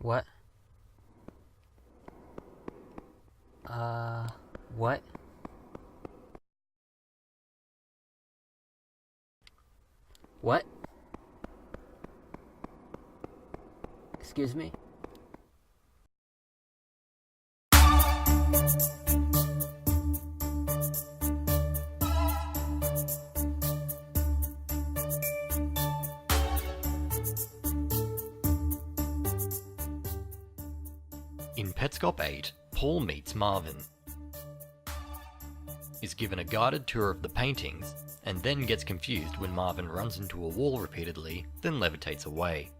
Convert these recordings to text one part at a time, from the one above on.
What? What? What? Excuse me? In Petscop 8, Paul meets Marvin, is given a guided tour of the paintings, and then gets confused when Marvin runs into a wall repeatedly, then levitates away.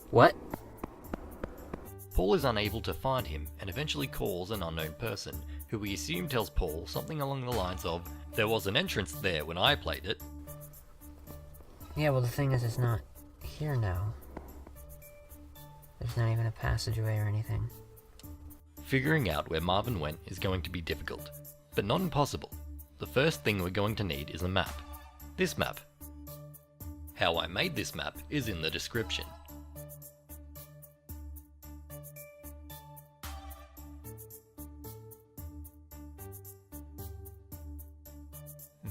What? Paul is unable to find him and eventually calls an unknown person, who we assume tells Paul something along the lines of, "There was an entrance there when I played it." Yeah, well the thing is, it's not here now. There's not even a passageway or anything. Figuring out where Marvin went is going to be difficult, but not impossible. The first thing we're going to need is a map. This map. How I made this map is in the description.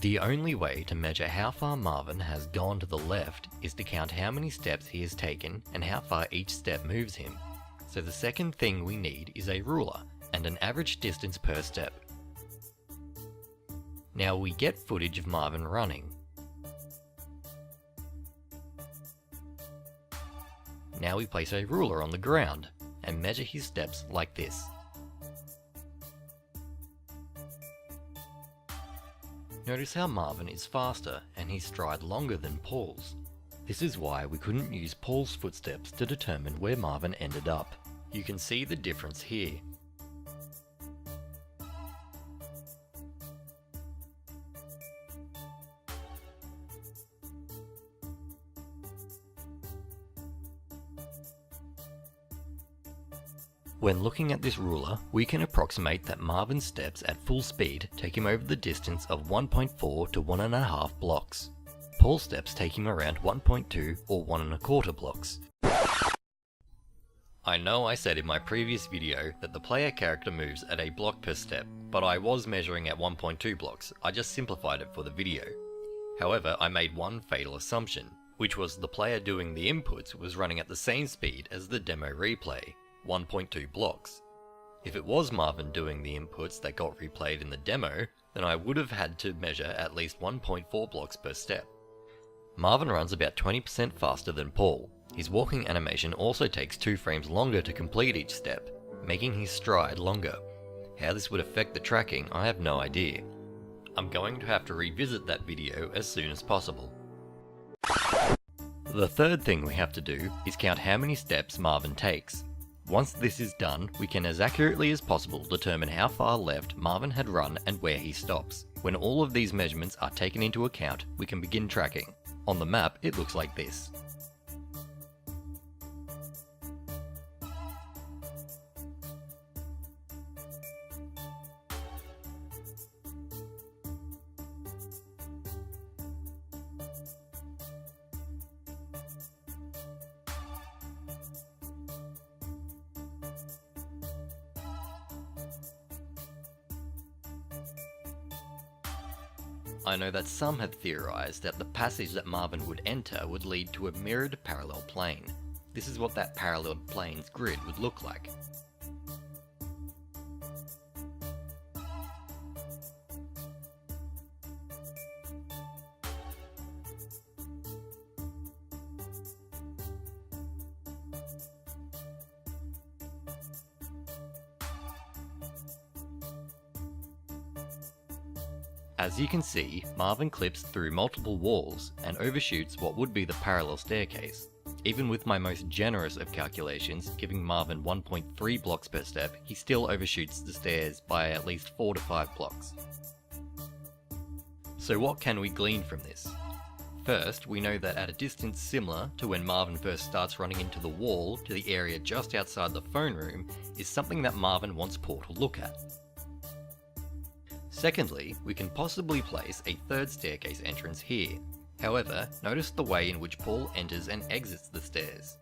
The only way to measure how far Marvin has gone to the left is to count how many steps he has taken and how far each step moves him. So the second thing we need is a ruler and an average distance per step. Now we get footage of Marvin running. Now we place a ruler on the ground and measure his steps like this. Notice how Marvin is faster and his stride longer than Paul's. This is why we couldn't use Paul's footsteps to determine where Marvin ended up. You can see the difference here. When looking at this ruler, we can approximate that Marvin's steps at full speed take him over the distance of 1.4 to 1.5 blocks. Paul's steps take him around 1.2 or 1.25 blocks. I know I said in my previous video that the player character moves at a block per step, but I was measuring at 1.2 blocks, I just simplified it for the video. However, I made one fatal assumption, which was the player doing the inputs was running at the same speed as the demo replay, 1.2 blocks. If it was Marvin doing the inputs that got replayed in the demo, then I would have had to measure at least 1.4 blocks per step. Marvin runs about 20% faster than Paul. His walking animation also takes 2 frames longer to complete each step, making his stride longer. How this would affect the tracking, I have no idea. I'm going to have to revisit that video as soon as possible. The third thing we have to do is count how many steps Marvin takes. Once this is done, we can as accurately as possible determine how far left Marvin had run and where he stops. When all of these measurements are taken into account, we can begin tracking. On the map, it looks like this. I know that some have theorized that the passage that Marvin would enter would lead to a mirrored parallel plane. This is what that parallel plane's grid would look like. As you can see, Marvin clips through multiple walls and overshoots what would be the parallel staircase. Even with my most generous of calculations, giving Marvin 1.3 blocks per step, he still overshoots the stairs by at least 4 to 5 blocks. So what can we glean from this? First, we know that at a distance similar to when Marvin first starts running into the wall to the area just outside the phone room is something that Marvin wants Paul to look at. Secondly, we can possibly place a third staircase entrance here. However, notice the way in which Paul enters and exits the stairs.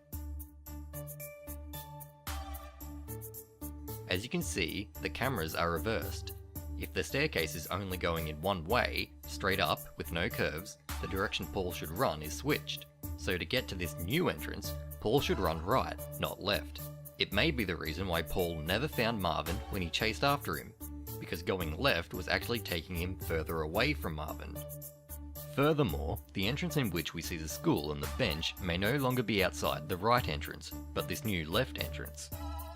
As you can see, the cameras are reversed. If the staircase is only going in one way, straight up with no curves, the direction Paul should run is switched. So to get to this new entrance, Paul should run right, not left. It may be the reason why Paul never found Marvin when he chased after him, because going left was actually taking him further away from Marvin. Furthermore, the entrance in which we see the school and the bench may no longer be outside the right entrance, but this new left entrance.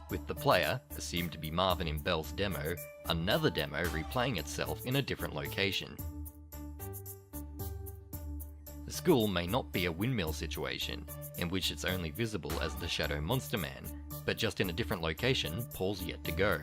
With the player, assumed to be Marvin in Belle's demo, another demo replaying itself in a different location. The school may not be a windmill situation, in which it's only visible as the Shadow Monster Man, but just in a different location Paul's yet to go.